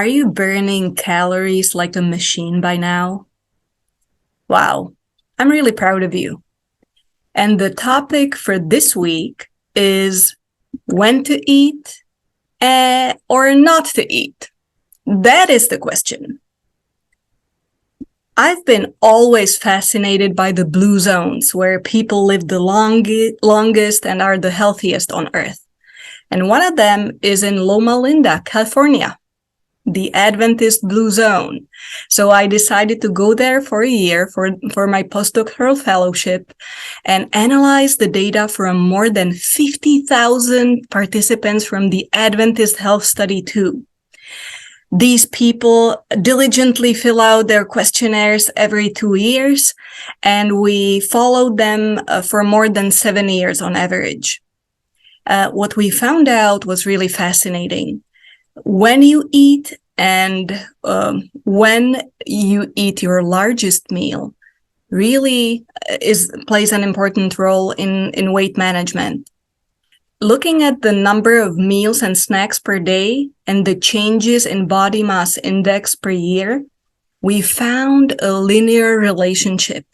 Are you burning calories like a machine by now? Wow, I'm really proud of you. And the topic for this week is when to eat or not to eat. That is the question. I've been always fascinated by the blue zones where people live the longest and are the healthiest on Earth. And one of them is in Loma Linda, California, the Adventist Blue Zone. So I decided to go there for a year for my postdoctoral fellowship and analyze the data from more than 50,000 participants from the Adventist Health Study 2. These people diligently fill out their questionnaires every 2 years, and we followed them for more than 7 years on average. What we found out was really fascinating. When you eat and when you eat your largest meal really plays an important role in weight management. Looking at the number of meals and snacks per day and the changes in body mass index per year, we found a linear relationship.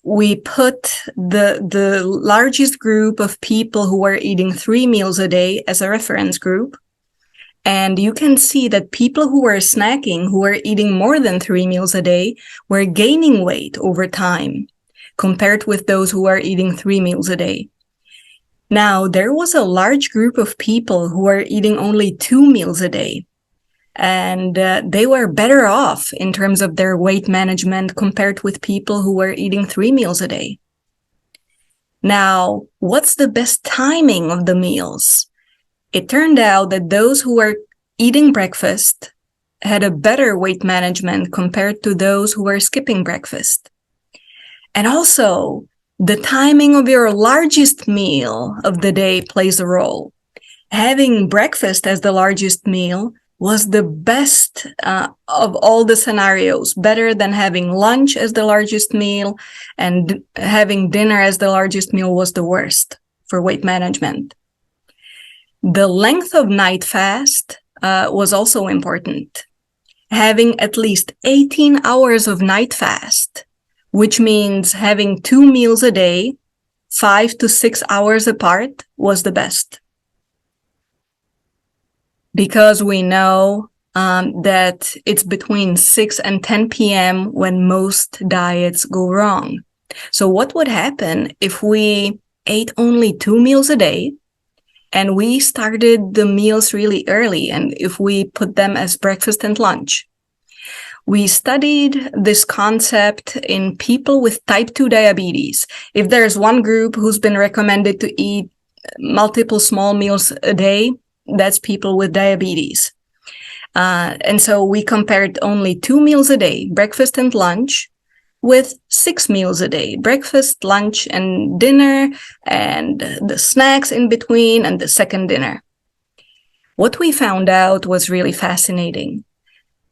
We put the largest group of people who were eating 3 meals a day as a reference group. And you can see that people who were snacking, who were eating more than 3 meals a day, were gaining weight over time compared with those who are eating 3 meals a day. Now, there was a large group of people who were eating only 2 meals a day, and they were better off in terms of their weight management compared with people who were eating 3 meals a day. Now, what's the best timing of the meals? It turned out that those who were eating breakfast had a better weight management compared to those who were skipping breakfast. And also, the timing of your largest meal of the day plays a role. Having breakfast as the largest meal was the best of all the scenarios, better than having lunch as the largest meal, and having dinner as the largest meal was the worst for weight management. The length of night fast was also important. Having at least 18 hours of night fast, which means having 2 meals a day, 5 to 6 hours apart, was the best. Because we know that it's between 6 and 10 p.m. when most diets go wrong. So what would happen if we ate only 2 meals a day, and we started the meals really early, and if we put them as breakfast and lunch? We studied this concept in people with type 2 diabetes. If there's one group who's been recommended to eat multiple small meals a day, that's people with diabetes. And so we compared only 2 meals a day, breakfast and lunch, with 6 meals a day, breakfast, lunch, and dinner, and the snacks in between, and the second dinner. What we found out was really fascinating.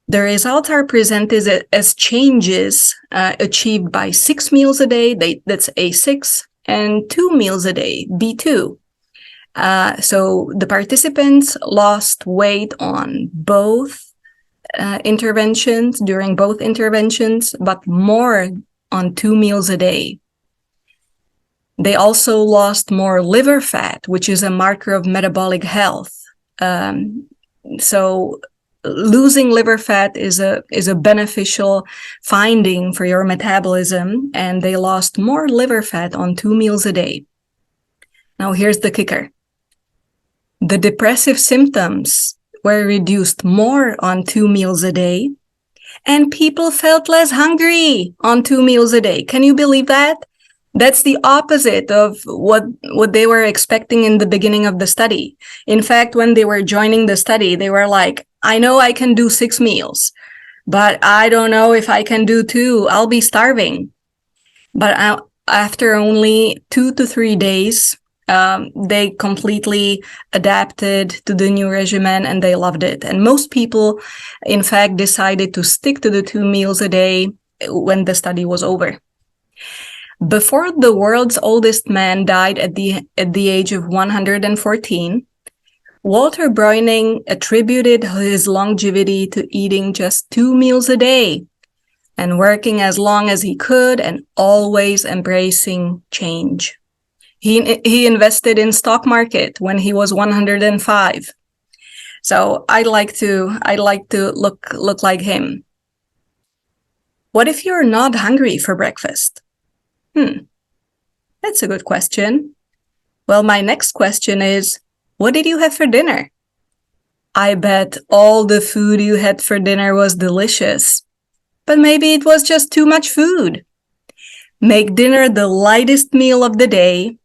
The results are presented as changes achieved by 6 meals a day, that's A6, and 2 meals a day, B2. So the participants lost weight on both interventions, during both interventions, but more on 2 meals a day. They also lost more liver fat, which is a marker of metabolic health. So losing liver fat is a beneficial finding for your metabolism, and they lost more liver fat on 2 meals a day. Now here's the kicker. The depressive symptoms were reduced more on 2 meals a day, and people felt less hungry on 2 meals a day. Can you believe that? That's the opposite of what they were expecting in the beginning of the study. In fact, when they were joining the study, they were like, I know I can do 6 meals, but I don't know if I can do 2. I'll be starving. But after only 2 to 3 days, they completely adapted to the new regimen and they loved it. And most people, in fact, decided to stick to the 2 meals a day when the study was over. Before the world's oldest man died at the age of 114, Walter Bräuning attributed his longevity to eating just 2 meals a day and working as long as he could and always embracing change. He invested in stock market when he was 105. So I'd like to look like him. What if you're not hungry for breakfast? That's a good question. Well, my next question is, what did you have for dinner? I bet all the food you had for dinner was delicious, but maybe it was just too much food. Make dinner the lightest meal of the day,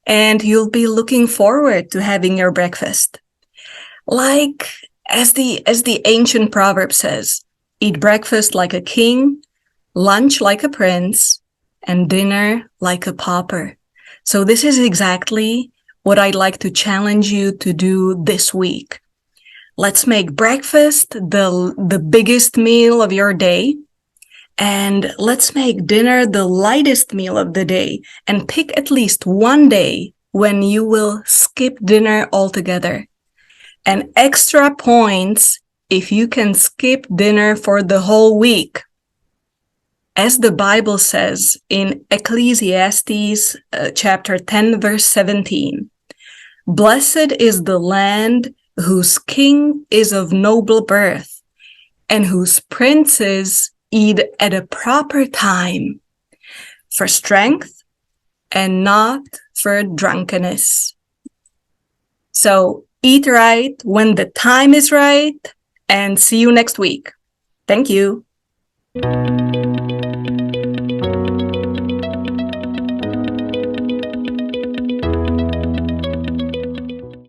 and you'll be looking forward to having your breakfast. Like, as the ancient proverb says, eat breakfast like a king, lunch like a prince, and dinner like a pauper. So this is exactly what I'd like to challenge you to do this week. Let's make breakfast the biggest meal of your day, and let's make dinner the lightest meal of the day, and pick at least one day when you will skip dinner altogether. And extra points if you can skip dinner for the whole week. As the Bible says in Ecclesiastes chapter 10, verse 17, "Blessed is the land whose king is of noble birth, and whose princes eat at a proper time, for strength and not for drunkenness." So eat right when the time is right, and see you next week. Thank you.